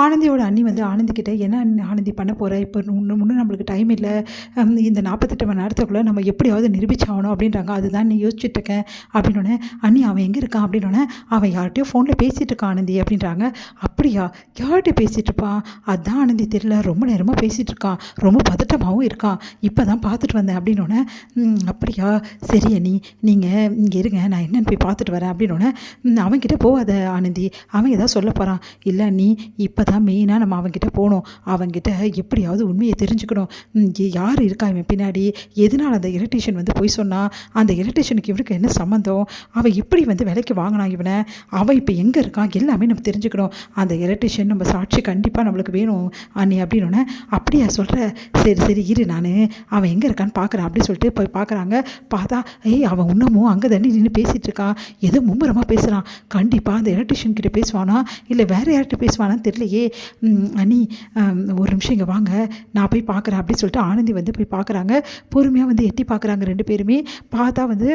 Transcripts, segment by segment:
ஆனந்தியோட அண்ணி வந்து ஆனந்திக்கிட்ட என்ன ஆனந்தி பண்ண போகிற இப்போ இன்னும் நம்மளுக்கு டைம் இல்லை, இந்த 48 மணி நேரத்துக்குள்ளே நம்ம எப்படியாவது நிரூபிச்சாகணும் அப்படின்றாங்க. அதுதான் நீ யோசிச்சுட்டு இருக்கேன் அப்படின்னோடனே, அண்ணி அவன் எங்கே இருக்கான் அப்படின்னோடனே, அவன் யார்கிட்டயோ ஃபோனில் பேசிகிட்டு இருக்கான் ஆனந்தி அப்படின்றாங்க. அப்படியா, யார்கிட்ட பேசிகிட்டு இருப்பான்? அதுதான் ஆனந்தி தெரியல, ரொம்ப நேரமாக பேசிகிட்டு இருக்கான், ரொம்ப பதட்டமாகவும் இருக்கான், இப்போ தான் பார்த்துட்டு வந்தேன் அப்படின்னோடனே, அப்படியா சரி அண்ணி நீங்கள் இங்கே இருங்க, நான் என்னென்னு போய் பார்த்துட்டு வரேன் அப்படின்னோடனே, அவன்கிட்ட போகாத ஆனந்தி, அவன் எதாவது சொல்ல போகிறான். இல்லை அண்ணி இப்போ தான் மெயினாக நம்ம அவன்கிட்ட போகணும், அவன்கிட்ட எப்படியாவது உண்மையை தெரிஞ்சுக்கணும், யார் இருக்கா இவன் பின்னாடி, எதனால் அந்த எலக்ட்ரிஷியன் வந்து போய் சொன்னான், அந்த எலக்ட்ரிஷியனுக்கு இவனுக்கு என்ன சம்மந்தம், அவன் எப்படி வந்து விலைக்கு வாங்கினான் இவனை, அவன் இப்போ எங்கே இருக்கான், எல்லாமே நம்ம தெரிஞ்சுக்கணும், அந்த எலக்ட்ரிஷியன் நம்ம சாட்சி கண்டிப்பாக நம்மளுக்கு வேணும் அண்ணி அப்படின்னோடனே, அப்படியா சொல்கிற, சரி சரி இரு நான் அவன் எங்கே இருக்கான்னு பார்க்குறேன் அப்படின்னு சொல்லிட்டு போய் பார்க்குறாங்க. பார்த்தா அவன் இன்னமும் அங்கே தண்ணி நின்று பேசிகிட்டு இருக்கான், ஏதோ மும்முரமாக பேசுகிறான், கண்டிப்பாக அந்த எலக்ட்ரிஷியன் கிட்டே பேசுவானா இல்லை வேறு யார்கிட்ட பேசுவானான்னு தெரியலையே, அண்ணி ஒரு நிமிஷம் இங்கே வாங்க நான் போய் பார்க்குறேன் அப்படின்னு சொல்லிட்டு ஆனந்தி வந்து போய் பார்க்குறாங்க. பொறுமையாக வந்து எட்டி பார்க்குறாங்க ரெண்டு பேருமே. பார்த்தா வந்து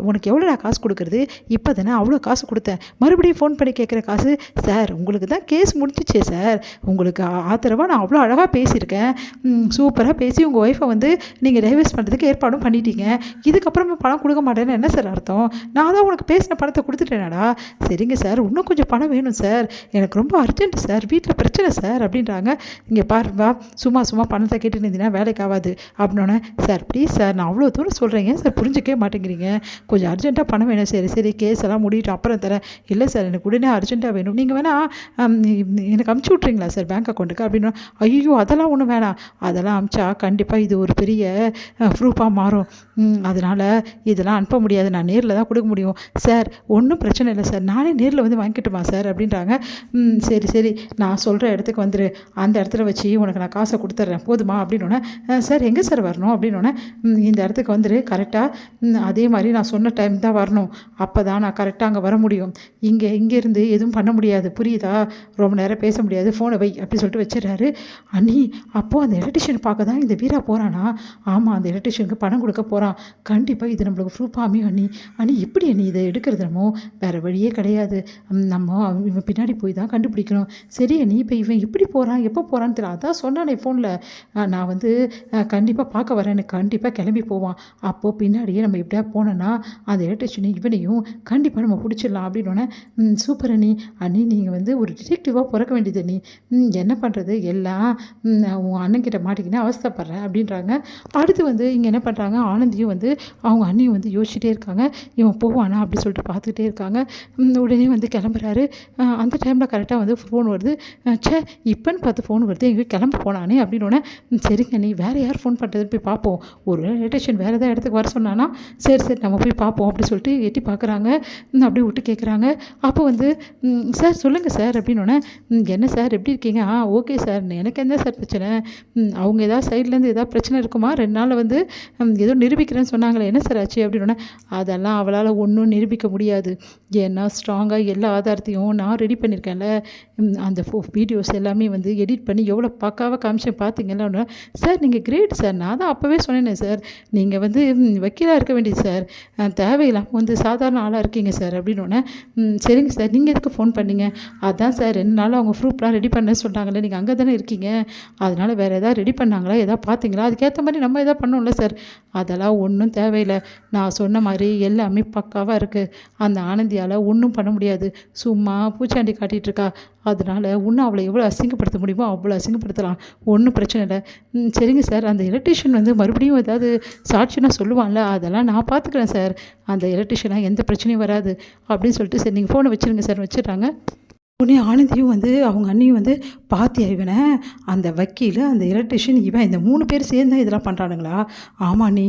உனக்கு எவ்வளோடா காசு கொடுக்குறது, இப்போ தானே அவ்வளோ காசு கொடுத்தேன், மறுபடியும் ஃபோன் பண்ணி கேட்குற காசு, சார் உங்களுக்கு தான் கேஸ் முடிஞ்சிச்சே சார், உங்களுக்கு ஆதரவாக நான் அவ்வளோ அழகாக பேசியிருக்கேன், சூப்பராக பேசி உங்கள் ஒய்ஃபை வந்து நீங்கள் டைவர்ஸ் பண்ணுறதுக்கு ஏற்பாடும் பண்ணிட்டீங்க, இதுக்கப்புறமா பணம் கொடுக்க மாட்டேன்னு என்ன சார் அர்த்தம், நான் தான் உனக்கு பேசின பணத்தை கொடுத்துட்டேனாடா, சரிங்க சார் இன்னும் கொஞ்சம் பணம் வேணும் சார், எனக்கு ரொம்ப அர்ஜென்ட் சார், வீட்டில் பிரச்சனை சார் அப்படின்றாங்க. இங்கே பாருப்பா சும்மா சும்மா பணத்தை கேட்டு இருந்தீங்கன்னா வேலைக்கு ஆகாது அப்படின்னோடனே, சார் ப்ளீஸ் சார் நான் அவ்வளோ தூரம் சொல்கிறேங்க சார் புரிஞ்சிக்கவே மாட்டேங்கிறீங்க, கொஞ்சம் அர்ஜென்ட்டாக பணம் வேணும், சரி சரி கேஸ் எல்லாம் முடிவிட்டு அப்புறம் தரேன், இல்லை சார் எனக்கு உடனே அர்ஜென்ட்டாக வேணும், நீங்கள் வேணால் எனக்கு அமுச்சு விட்றீங்களா சார் பேங்க் அக்கௌண்ட்டுக்கு அப்படின்னா, ஐயோ அதெல்லாம் ஒன்றும் வேணாம், அதெல்லாம் அமிச்சா கண்டிப்பாக இது ஒரு பெரிய ப்ரூஃபாக மாறும், அதனால் இதெல்லாம் அனுப்ப முடியாது, நான் நேரில் தான் கொடுக்க முடியும் சார், ஒன்றும் பிரச்சனை இல்லை சார், நானே நேரில் வந்து வாங்கிக்கிட்டுமா சார் அப்படின்றாங்க. சரி சரி நான் சொல்கிற இடத்துக்கு வந்துரு, அந்த இடத்துல வச்சு உனக்கு நான் காசை கொடுத்துட்றேன் போதுமா அப்படின்னோடனே, சார் எங்கே சார் வரணும் அப்படின்னோடனே, இந்த இடத்துக்கு வந்துரு கரெக்டாக அதே மாதிரி நான் சொன்ன டைம் தான் வரணும், அப்போ தான் நான் கரெக்டாக அங்கே வர முடியும், இங்கேருந்து எதுவும் பண்ண முடியாது புரியுதா, ரொம்ப நேரம் பேச முடியாது, ஃபோனை வை அப்படி சொல்லிட்டு வச்சிடறாரு. அண்ணி அப்போது அந்த எலக்ட்ரிஷியன் பார்க்க தான் இந்த வீரா போகிறானா, ஆமாம் அந்த எலக்ட்ரிஷியனுக்கு பணம் கொடுக்க போகிறான், கண்டிப்பாக இது நம்மளுக்கு ப்ரூஃபாக அமையும் அண்ணி, அண்ணி எப்படி அண்ணி இதை எடுக்கிறது, நம்ம வேறு வழியே கிடையாது, நம்ம இவன் பின்னாடி போய் தான் கண்டுபிடிக்கணும், சரி நீ இப்போ இவன் எப்படி போகிறான் எப்போ போகிறான்னு தெரியல, அதான் சொன்னானே ஃபோனில் நான் வந்து கண்டிப்பாக பார்க்க வரேன், எனக்கு கண்டிப்பாக கிளம்பி போவான், அப்போது பின்னாடியே நம்ம எப்படியா போனோன்னா அந்த எலக்ட்ரிஷியனை இவனையும் கண்டிப்பாக நம்ம பிடிச்சிடலாம் அப்படின்னோடனே, சூப்பர் அண்ணி, அண்ணி நீங்கள் வந்து ஒரு டிடெக்டிவாக பிறக்க வேண்டியது அண்ணி, என்ன பண்ணுறது எல்லாம் உன் அண்ணன்கிட்ட மாட்டிக்கினே அவஸ்தைப்படுறேன் அப்படின்றாங்க. அடுத்து வந்து இங்கே என்ன பண்ணுறாங்க, ஆனந்தியும் வந்து அவங்க அண்ணியும் வந்து யோசிச்சுட்டே இருக்காங்க, இவன் போவானா அப்படி சொல்லிட்டு பார்த்துக்கிட்டே இருக்காங்க. உடனே வந்து கிளம்புறாரு. அந்த டைமில் கரெக்டாக வந்து ஃபோன் வருது, இப்போன்னு பார்த்து ஃபோன் வருது, எங்கேயோ கிளம்ப போனானே அப்படின்னோடனே, சரிங்க நீ வேறு யார் ஃபோன் பண்ணுறதுன்னு போய் பார்ப்போம், ஒரு எலக்ட்ரிஷியன் வேறு ஏதாவது இடத்துக்கு வர சொன்னானா, சரி சரி நம்ம போய் பார்ப்போம் அப்படி சொல்லிட்டு எட்டி பார்க்குறாங்க. அப்படியே விட்டு கேட்குறாங்க. அப்போ வந்து சார் சொல்லுங்கள் சார் அப்படின்னோடனே, என்ன சார் எப்படி இருக்கீங்க, ஓகே சார் எனக்கு என்ன சார் பிரச்சனை, அவங்க ஏதாவது சைட்லேருந்து ஏதாவது பிரச்சனை இருக்குமா, 2 நாளில் வந்து ஏதோ நிரூபிக்கிறேன்னு சொன்னாங்களே என்ன சார் ஆச்சு அப்படின்னோடனே, அதெல்லாம் அவளால் ஒன்றும் நிரூபிக்க முடியாது, ஏன்னா ஸ்ட்ராங்காக எல்லா ஆதாரத்தையும் நான் ரெடி பண்ணியிருக்கேன்ல, அந்த வீடியோஸ் எல்லாமே வந்து எடிட் பண்ணி எவ்வளோ பக்காவாக காமிச்சேன் பார்த்தீங்களா, சார் நீங்கள் கிரேட் சார், நான் தான் அப்போவே சொன்னேனே சார், நீங்கள் வந்து வக்கீலாக இருக்க வேண்டியது சார், தேவையில்லாமல் வந்து சாதாரண ஆளாக இருக்கீங்க சார் அப்படின்னோடனே, சரிங்க சார் நீங்கள் எதுக்கு ஃபோன் பண்ணீங்க, அதான் சார் 2 நாள் அவங்க ப்ரூஃப்லாம் ரெடி பண்ண சொல்கிறாங்களே, நீங்கள் அங்கே தானே இருக்கீங்க, அதனால் வேறு எதாவது ரெடி பண்ணாங்களா, எதாவது பார்த்தீங்களா, அதுக்கேற்ற மாதிரி நம்ம எதாவது பண்ணோம்ல சார், அதெல்லாம் ஒன்றும் தேவையில்லை, நான் சொன்ன மாதிரி எல்லாமே பக்காவாக இருக்குது, அந்த ஆனந்தியால் ஒன்றும் பண்ண முடியாது, சும்மா பூச்சாண்டி காட்டிகிட்டு இருக்கா, அதனால் இன்னும் அவளை எவ்வளோ அசிங்கப்படுத்த முடியுமோ அவ்வளோ அசிங்கப்படுத்தலாம், ஒன்றும் பிரச்சனை இல்லை, சரிங்க சார் அந்த எலக்ட்ரிஷியன் வந்து மறுபடியும் ஏதாவது சாட்சினா சொல்லுவான்ல, அதெல்லாம் நான் பார்த்துக்கிறேன் சார், அந்த எலக்ட்ரிஷியனாக எந்த பிரச்சனையும் வராது அப்படின்னு சொல்லிட்டு, சரி நீங்கள் ஃபோனை வச்சுருங்க சார் வச்சுட்றாங்க. உடனே ஆனந்தியும் வந்து அவங்க அண்ணியும் வந்து பாத்தியா இவனை, அந்த வக்கீல் அந்த எலக்ட்ரிஷியன் இவன் இந்த 3 பேர் சேர்ந்து தான் இதெல்லாம் பண்ணுறானுங்களா, ஆமாம் நீ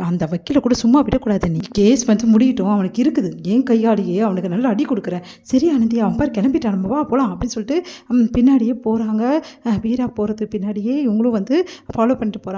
அந்த வக்கீலை கூட சும்மா விடக்கூடாது, நீ கேஸ் வந்து முடியட்டும், அவனுக்கு இருக்குது ஏன் கையாலேயே அவனுக்கு நல்லா அடி கொடுக்குறேன், சரி ஆனந்தி அவன் பார் கிளம்பிட்டான் நம்ம வா போகலாம் அப்படின்னு சொல்லிட்டு பின்னாடியே போகிறாங்க. வீரா போகிறதுக்கு பின்னாடியே இவங்களும் வந்து ஃபாலோ பண்ணிட்டு போகிறாங்க.